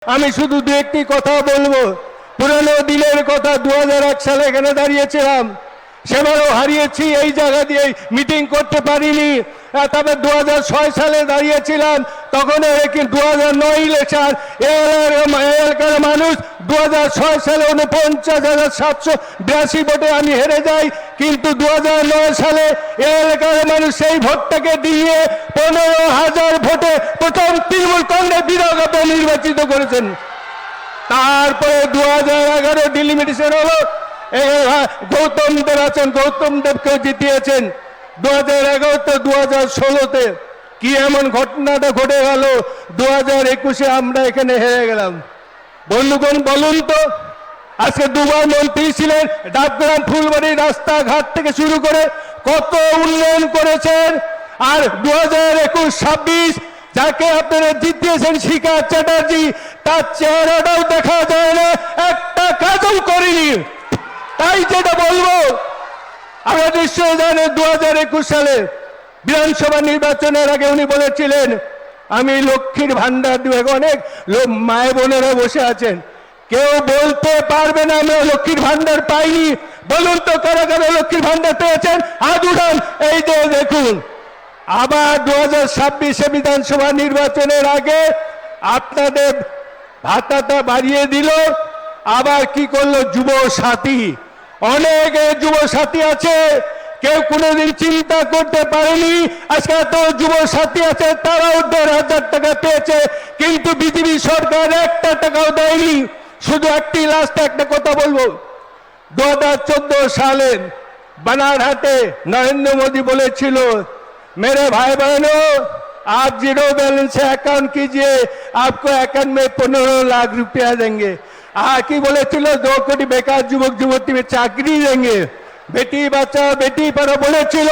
আমি শুধু দু একটি কথা বলবো। পুরানো দিনের কথা, 2001 সালে এখানে দাঁড়িয়েছিলাম, সেবারও হারিয়েছি, এই জায়গা দিয়ে মিটিং করতে পারিনি। তবে 2006 সালে দাঁড়িয়েছিলাম, তখন 2009 ইলেকশন, এলাকার মানুষ 2006 সালে 49,782 ভোটে আমি হেরে যাই। কিন্তু 2009 সালে এলাকার মানুষ সেই ভোটটাকে দিয়ে 15,000 ভোটে প্রথম তৃণমূল কংগ্রেস বিধায়ক নির্বাচিত করেছেন। তারপরে 2011 ডিলিমিটেশন হলো, গৌতম দেব আছেন, গৌতম দেবকেও জিতিয়েছেন। 2011 তো 2016-তে কি এমন ঘটনাটা ঘটে গেল, 2021-এ আমরা এখানে হেরে গেলাম। বন্ধুগণ বলুন তো, আজকে দুবার মন্ত্রী ছিলেন, ডাবগ্রাম ফুলবাড়ি রাস্তাঘাট থেকে শুরু করে কত উন্নয়ন করেছেন। আর 2021-26 যাকে আপনারা জিতিয়েছেন, শিখা চ্যাটার্জি, তার চেহারাটাও দেখা যায় না, একটা কাজও করেনি। তাই যেটা বলবো, আমরা নিশ্চয় জানেন 2021 সালে বিধানসভা নির্বাচনের আগে উনি বলেছিলেন আমি লক্ষ্মীর ভান্ডার দিব। অনেক মায়ে বোনেরা বসে আছেন, কেউ বলতে পারবে না আমরা লক্ষ্মীর ভান্ডার পাইনি। বলুন তো কারা কারা লক্ষ্মীর ভান্ডার পেয়েছেন, হাত উঠান। এই যে দেখুন, আবার 2026-এ বিধানসভা নির্বাচনের আগে আপনাদের ভাতাটা বাড়িয়ে দিল। আবার কি করলো, যুব সাথী। অনেক যুব সাথী আছে, কেউ কোনোদিন চিন্তা করতে পারেনি আজকে এত যুব সাথী আছে, তারাও 1,500 টাকা পেয়েছে। কিন্তু বিজেপি সরকার একটা টাকাও দেয়নি। শুধু একটি লাস্ট একটা কথা বলবো, 2014 সালে বানারহাটে नरेंद्र मोदी বলেছিল मेरे भाई बहनों आप जीरो बैलेंस से अकाउंट कीजिए, आपको अकाउंट में 15 लाख रुपया देंगे। কি বলেছিল, 2 কোটি বেকার যুবক যুবতী চাকরি দেंगे। বেটি বাঁচাও বেটি পড়াও বলেছিল,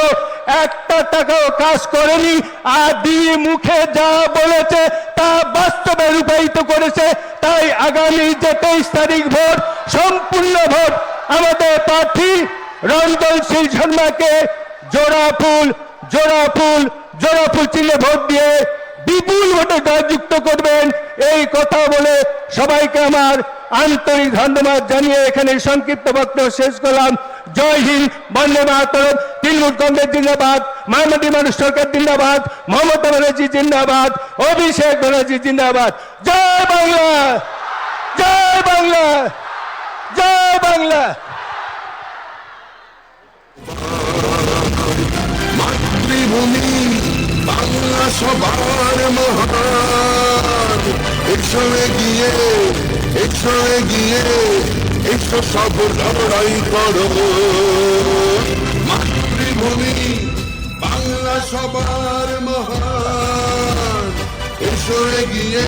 একটা টাকাও কাজ করেনি। আর দিয়ে মুখে যা বলেছে তা বাস্তবে রূপায়িত করেছে। তাই আগামী যে 23 তারিখ ভোট, সম্পূর্ণ ভোট আমাদের প্রার্থী রঞ্জন সিং শর্মাকে জোড়া ফুল জোড়া ফুল জোড়া ফুল চিহ্নে ভোট দিয়ে বিপুল ভোটে জয়যুক্ত করবেন। এই কথা বলে সবাইকে আমার আন্তরিক ধন্যবাদ জানিয়ে এখানে সংক্ষিপ্ত বক্তব্য শেষ করলাম। জয় হিন্দ, বন্দে মাতরম, তৃণমূল কংগ্রেস জিন্দাবাদ, মায়াবতী মানুষ সরকার জিন্দাবাদ, মমতা ব্যানার্জি জিন্দাবাদ, অভিষেক ব্যানার্জি জিন্দাবাদ। জয় বাংলা, জয় বাংলা, জয় বাংলা। মাতৃভূমি বাংলা সবার মহান, একসঙ্গে গিয়ে এসো সব লড়াই করো। মাতৃভূমি বাংলা সবার মহান, এসো গিয়ে